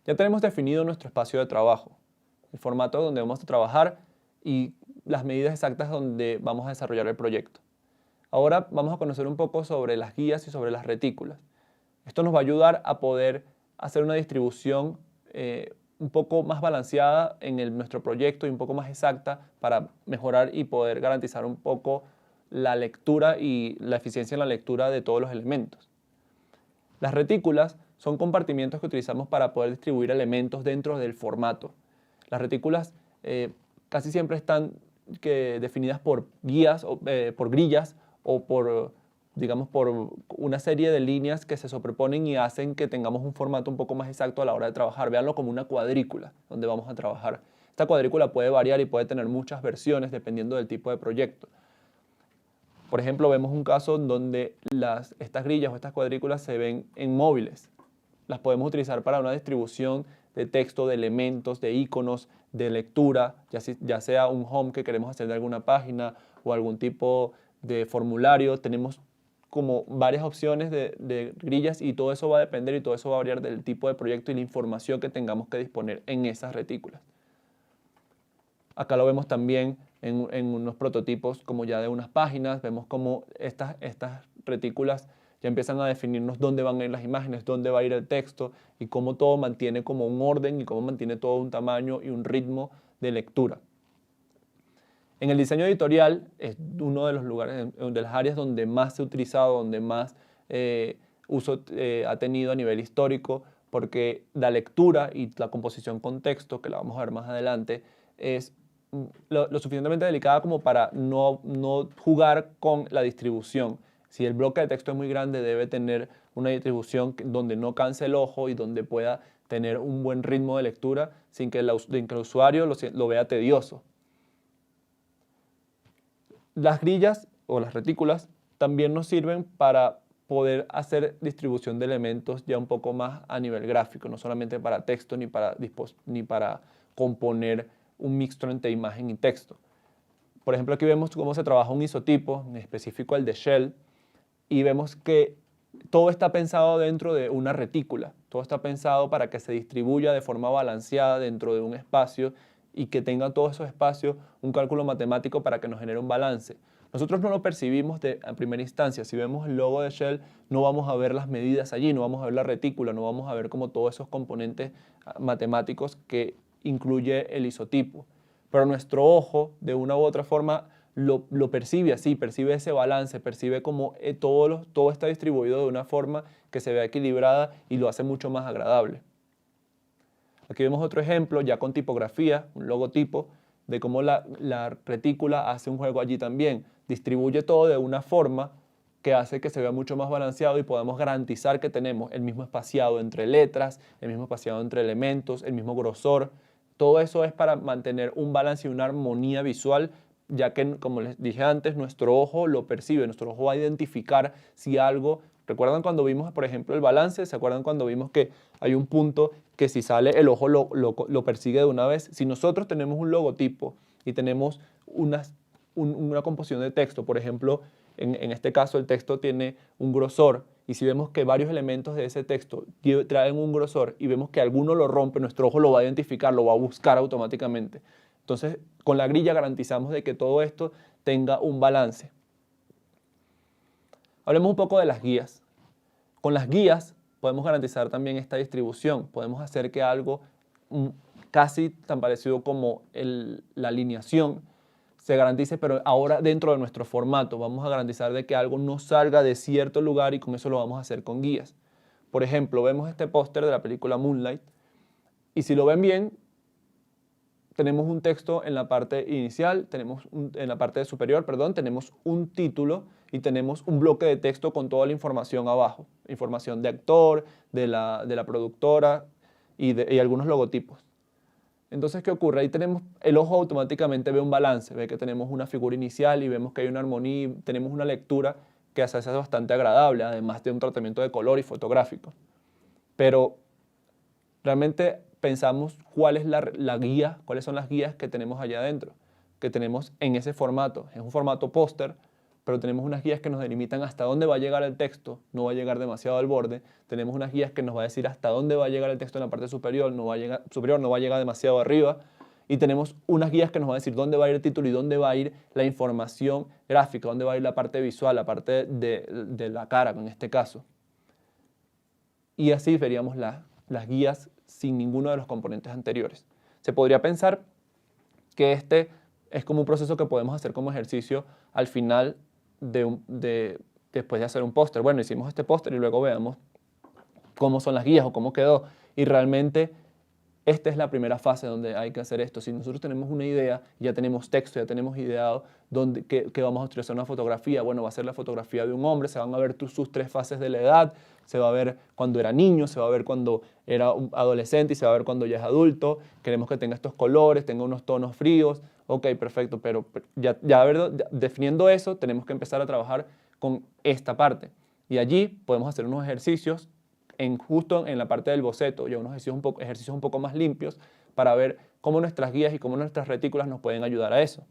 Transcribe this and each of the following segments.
Ya tenemos definido nuestro espacio de trabajo, el formato donde vamos a trabajar y las medidas exactas donde vamos a desarrollar el proyecto. Ahora vamos a conocer un poco sobre las guías y sobre las retículas. Esto nos va a ayudar a poder hacer una distribución un poco más balanceada en nuestro proyecto y un poco más exacta para mejorar y poder garantizar un poco la lectura y la eficiencia en la lectura de todos los elementos. Las retículas son compartimientos que utilizamos para poder distribuir elementos dentro del formato. Las retículas casi siempre están definidas por guías, por grillas o por, digamos, por una serie de líneas que se sobreponen y hacen que tengamos un formato un poco más exacto a la hora de trabajar. Véanlo como una cuadrícula donde vamos a trabajar. Esta cuadrícula puede variar y puede tener muchas versiones dependiendo del tipo de proyecto. Por ejemplo, vemos un caso donde estas grillas o estas cuadrículas se ven en móviles. Las podemos utilizar para una distribución de texto, de elementos, de iconos, de lectura, ya sea un home que queremos hacer de alguna página o algún tipo de formulario. Tenemos como varias opciones de grillas y todo eso va a depender y todo eso va a variar del tipo de proyecto y la información que tengamos que disponer en esas retículas. Acá lo vemos también en unos prototipos como ya de unas páginas. Vemos cómo estas retículas ya empiezan a definirnos dónde van a ir las imágenes, dónde va a ir el texto y cómo todo mantiene como un orden y cómo mantiene todo un tamaño y un ritmo de lectura. En el diseño editorial es uno de los lugares, de las áreas donde más se ha utilizado, donde más uso ha tenido a nivel histórico, porque la lectura y la composición con texto, que la vamos a ver más adelante, es lo suficientemente delicada como para no jugar con la distribución. Si el bloque de texto es muy grande, debe tener una distribución donde no canse el ojo y donde pueda tener un buen ritmo de lectura sin que el usuario lo vea tedioso. Las grillas o las retículas también nos sirven para poder hacer distribución de elementos ya un poco más a nivel gráfico, no solamente para texto ni para componer un mixto entre imagen y texto. Por ejemplo, aquí vemos cómo se trabaja un isotipo, en específico el de Shell, y vemos que todo está pensado dentro de una retícula. Todo está pensado para que se distribuya de forma balanceada dentro de un espacio y que tenga todos esos espacios un cálculo matemático para que nos genere un balance. Nosotros no lo percibimos en primera instancia. Si vemos el logo de Shell, no vamos a ver las medidas allí, no vamos a ver la retícula, no vamos a ver como todos esos componentes matemáticos que incluye el isotipo. Pero nuestro ojo, de una u otra forma, lo percibe así, percibe ese balance, percibe como todo está distribuido de una forma que se vea equilibrada y lo hace mucho más agradable. Aquí vemos otro ejemplo, ya con tipografía, un logotipo, de cómo la retícula hace un juego allí también. Distribuye todo de una forma que hace que se vea mucho más balanceado y podamos garantizar que tenemos el mismo espaciado entre letras, el mismo espaciado entre elementos, el mismo grosor. Todo eso es para mantener un balance y una armonía visual, ya que, como les dije antes, nuestro ojo lo percibe, nuestro ojo va a identificar si algo. ¿Recuerdan cuando vimos, por ejemplo, el balance? ¿Se acuerdan cuando vimos que hay un punto que si sale el ojo lo persigue de una vez? Si nosotros tenemos un logotipo y tenemos una composición de texto, por ejemplo, en este caso el texto tiene un grosor, y si vemos que varios elementos de ese texto traen un grosor y vemos que alguno lo rompe, nuestro ojo lo va a identificar, lo va a buscar automáticamente. Entonces, con la grilla garantizamos de que todo esto tenga un balance. Hablemos un poco de las guías. Con las guías podemos garantizar también esta distribución. Podemos hacer que algo casi tan parecido como la alineación se garantice, pero ahora dentro de nuestro formato. Vamos a garantizar de que algo no salga de cierto lugar y con eso lo vamos a hacer con guías. Por ejemplo, vemos este póster de la película Moonlight y si lo ven bien, tenemos un texto en la parte inicial, en la parte superior, perdón, tenemos un título y tenemos un bloque de texto con toda la información abajo. Información de actor, de la productora y algunos logotipos. Entonces, ¿qué ocurre? Ahí el ojo automáticamente ve un balance, ve que tenemos una figura inicial y vemos que hay una armonía, tenemos una lectura que hace bastante agradable, además de un tratamiento de color y fotográfico. Pero realmente pensamos cuál es la guía, cuáles son las guías que tenemos allá adentro, que tenemos en ese formato. Es un formato póster, pero tenemos unas guías que nos delimitan hasta dónde va a llegar el texto, no va a llegar demasiado al borde. Tenemos unas guías que nos va a decir hasta dónde va a llegar el texto en la parte superior, no va a llegar demasiado arriba. Y tenemos unas guías que nos van a decir dónde va a ir el título y dónde va a ir la información gráfica, dónde va a ir la parte visual, la parte de la cara, en este caso. Y así veríamos las guías sin ninguno de los componentes anteriores. Se podría pensar que este es como un proceso que podemos hacer como ejercicio al final después de hacer un póster. Bueno, hicimos este póster y luego veamos cómo son las guías o cómo quedó. Y realmente esta es la primera fase donde hay que hacer esto. Si nosotros tenemos una idea, ya tenemos texto, ya tenemos ideado que vamos a utilizar una fotografía, bueno, va a ser la fotografía de un hombre, se van a ver sus 3 fases de la edad, se va a ver cuando era niño, se va a ver cuando era un adolescente y se va a ver cuando ya es adulto. Queremos que tenga estos colores, tenga unos tonos fríos. Ok, perfecto, pero definiendo eso, tenemos que empezar a trabajar con esta parte. Y allí podemos hacer unos ejercicios justo en la parte del boceto, ya unos ejercicios un poco más limpios para ver cómo nuestras guías y cómo nuestras retículas nos pueden ayudar a eso.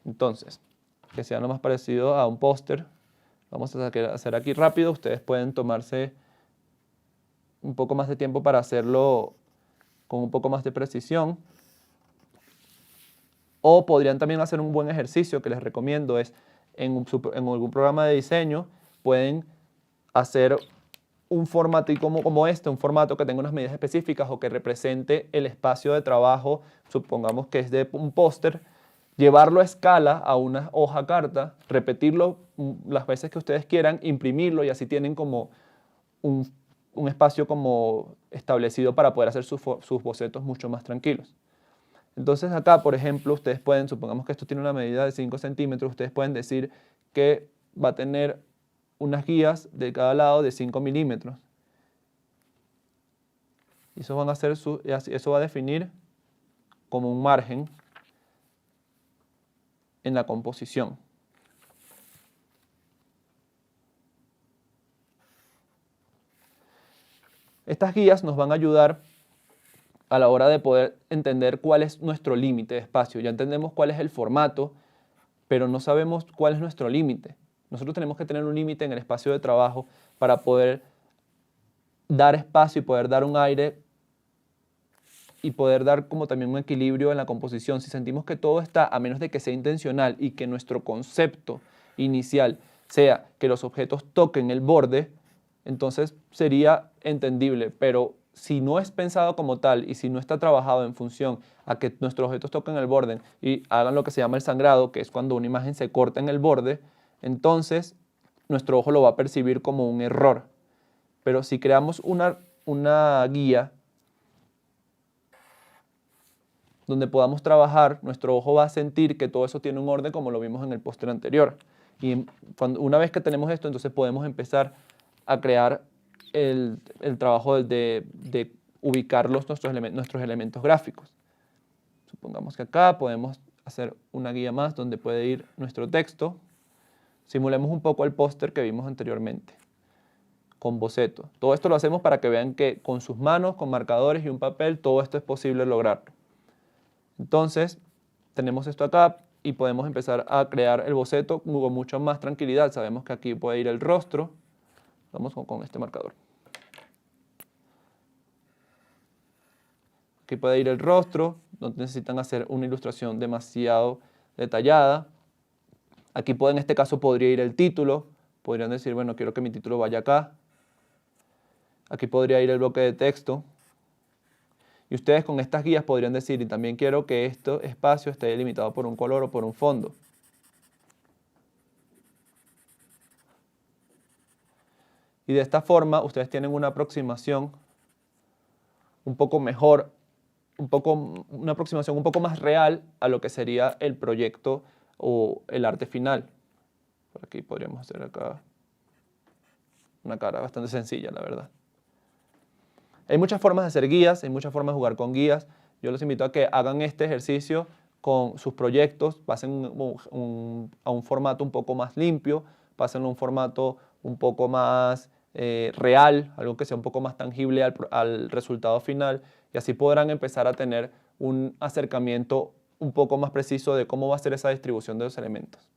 Entonces, que sea lo más parecido a un póster. Vamos a hacer aquí rápido. Ustedes pueden tomarse un poco más de tiempo para hacerlo con un poco más de precisión. O podrían también hacer un buen ejercicio que les recomiendo es en algún programa de diseño pueden hacer un formato como este, un formato que tenga unas medidas específicas o que represente el espacio de trabajo, supongamos que es de un póster, llevarlo a escala a una hoja carta, repetirlo las veces que ustedes quieran, imprimirlo y así tienen como un espacio como establecido para poder hacer sus bocetos mucho más tranquilos. Entonces acá, por ejemplo, ustedes pueden, supongamos que esto tiene una medida de 5 centímetros, ustedes pueden decir que va a tener unas guías de cada lado de 5 milímetros. Y eso eso va a definir como un margen en la composición. Estas guías nos van a ayudar a la hora de poder entender cuál es nuestro límite de espacio. Ya entendemos cuál es el formato, pero no sabemos cuál es nuestro límite. Nosotros tenemos que tener un límite en el espacio de trabajo para poder dar espacio y poder dar un aire y poder dar como también un equilibrio en la composición. Si sentimos que todo está, a menos de que sea intencional y que nuestro concepto inicial sea que los objetos toquen el borde, entonces sería entendible, pero si no es pensado como tal y si no está trabajado en función a que nuestros objetos toquen el borde y hagan lo que se llama el sangrado, que es cuando una imagen se corta en el borde, entonces nuestro ojo lo va a percibir como un error. Pero si creamos una guía donde podamos trabajar, nuestro ojo va a sentir que todo eso tiene un orden como lo vimos en el póster anterior. Y una vez que tenemos esto, entonces podemos empezar a crear el trabajo de ubicar nuestros elementos gráficos. Supongamos que acá podemos hacer una guía más donde puede ir nuestro texto. Simulemos un poco el póster que vimos anteriormente, con boceto. Todo esto lo hacemos para que vean que con sus manos, con marcadores y un papel, todo esto es posible lograrlo. Entonces, tenemos esto acá y podemos empezar a crear el boceto con mucha más tranquilidad. Sabemos que aquí puede ir el rostro. Vamos con este marcador. Aquí puede ir el rostro, no necesitan hacer una ilustración demasiado detallada. Aquí en este caso podría ir el título. Podrían decir, bueno, quiero que mi título vaya acá. Aquí podría ir el bloque de texto. Y ustedes con estas guías podrían decir, y también quiero que este espacio esté delimitado por un color o por un fondo. Y de esta forma ustedes tienen una aproximación un poco mejor, una aproximación un poco más real a lo que sería el proyecto o el arte final. Por aquí podríamos hacer acá una cara bastante sencilla, la verdad. Hay muchas formas de hacer guías, hay muchas formas de jugar con guías. Yo los invito a que hagan este ejercicio con sus proyectos, pasen a un formato un poco más limpio, pásenlo a un formato un poco más real, algo que sea un poco más tangible al resultado final, y así podrán empezar a tener un acercamiento un poco más preciso de cómo va a ser esa distribución de los elementos.